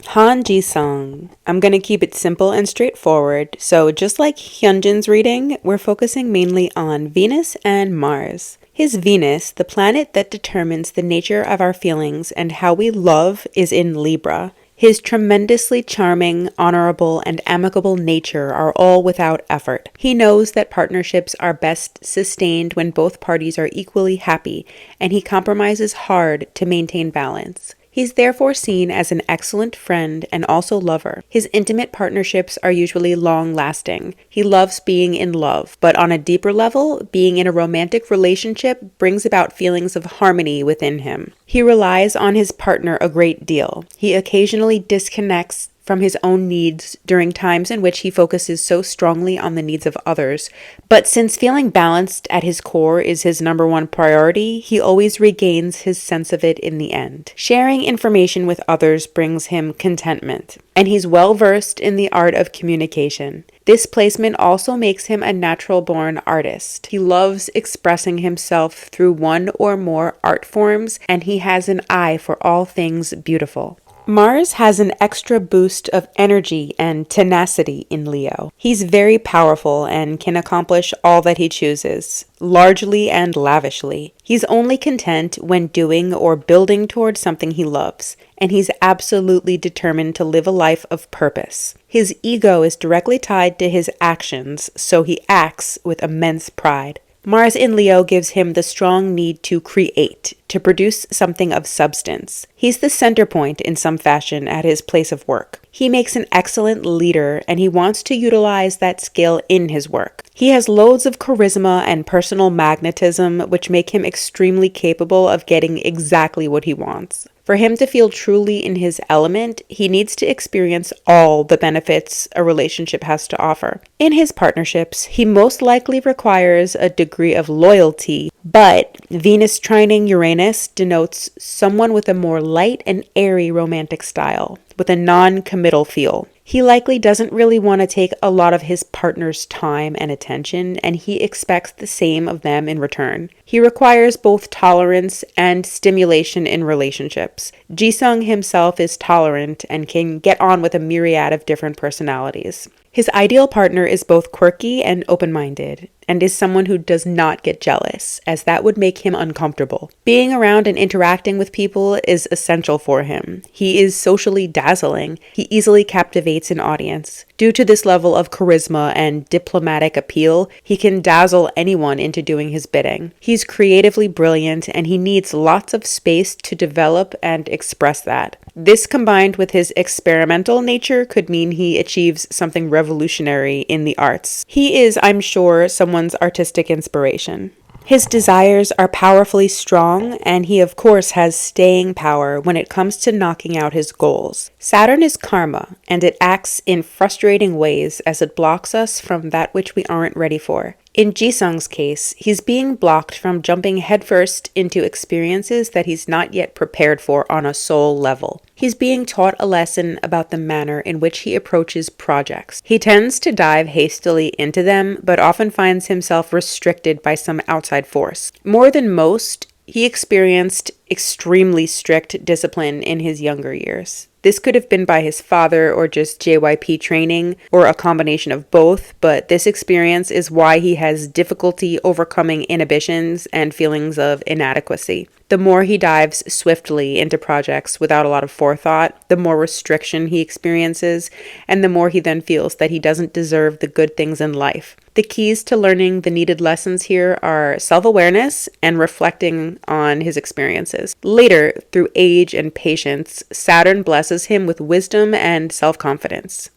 Han Jisung. I'm going to keep it simple and straightforward. So just like Hyunjin's reading, we're focusing mainly on Venus and Mars. His Venus, the planet that determines the nature of our feelings and how we love, is in Libra. His tremendously charming, honorable, and amicable nature are all without effort. He knows that partnerships are best sustained when both parties are equally happy, and he compromises hard to maintain balance. He's therefore seen as an excellent friend and also lover. His intimate partnerships are usually long-lasting. He loves being in love, but on a deeper level, being in a romantic relationship brings about feelings of harmony within him. He relies on his partner a great deal. He occasionally disconnects from his own needs during times in which he focuses so strongly on the needs of others. But since feeling balanced at his core is his number one priority, he always regains his sense of it in the end. Sharing information with others brings him contentment, and he's well versed in the art of communication. This placement also makes him a natural-born artist. He loves expressing himself through one or more art forms, and he has an eye for all things beautiful. Mars has an extra boost of energy and tenacity in Leo. He's very powerful and can accomplish all that he chooses, largely and lavishly. He's only content when doing or building towards something he loves, and he's absolutely determined to live a life of purpose. His ego is directly tied to his actions, so he acts with immense pride. Mars in Leo gives him the strong need to create, to produce something of substance. He's the center point in some fashion at his place of work. He makes an excellent leader, and he wants to utilize that skill in his work. He has loads of charisma and personal magnetism, which make him extremely capable of getting exactly what he wants. For him to feel truly in his element, he needs to experience all the benefits a relationship has to offer. In his partnerships, he most likely requires a degree of loyalty, but Venus trining Uranus denotes someone with a more light and airy romantic style, with a non-committal feel. He likely doesn't really want to take a lot of his partner's time and attention, and he expects the same of them in return. He requires both tolerance and stimulation in relationships. Jisung himself is tolerant and can get on with a myriad of different personalities. His ideal partner is both quirky and open-minded, and is someone who does not get jealous, as that would make him uncomfortable. Being around and interacting with people is essential for him. He is socially dazzling. He easily captivates an audience. Due to this level of charisma and diplomatic appeal, he can dazzle anyone into doing his bidding. He's creatively brilliant, and he needs lots of space to develop and express that. This combined with his experimental nature could mean he achieves something revolutionary in the arts. He is, I'm sure, someone's artistic inspiration. His desires are powerfully strong, and he of course has staying power when it comes to knocking out his goals. Saturn is karma, and it acts in frustrating ways as it blocks us from that which we aren't ready for. In Jisung's case, he's being blocked from jumping headfirst into experiences that he's not yet prepared for on a soul level. He's being taught a lesson about the manner in which he approaches projects. He tends to dive hastily into them, but often finds himself restricted by some outside force. More than most, he experienced extremely strict discipline in his younger years. This could have been by his father or just JYP training, or a combination of both, but this experience is why he has difficulty overcoming inhibitions and feelings of inadequacy. The more he dives swiftly into projects without a lot of forethought, the more restriction he experiences, and the more he then feels that he doesn't deserve the good things in life. The keys to learning the needed lessons here are self-awareness and reflecting on his experiences. Later, through age and patience, Saturn blesses him with wisdom and self-confidence.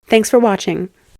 Thanks for watching.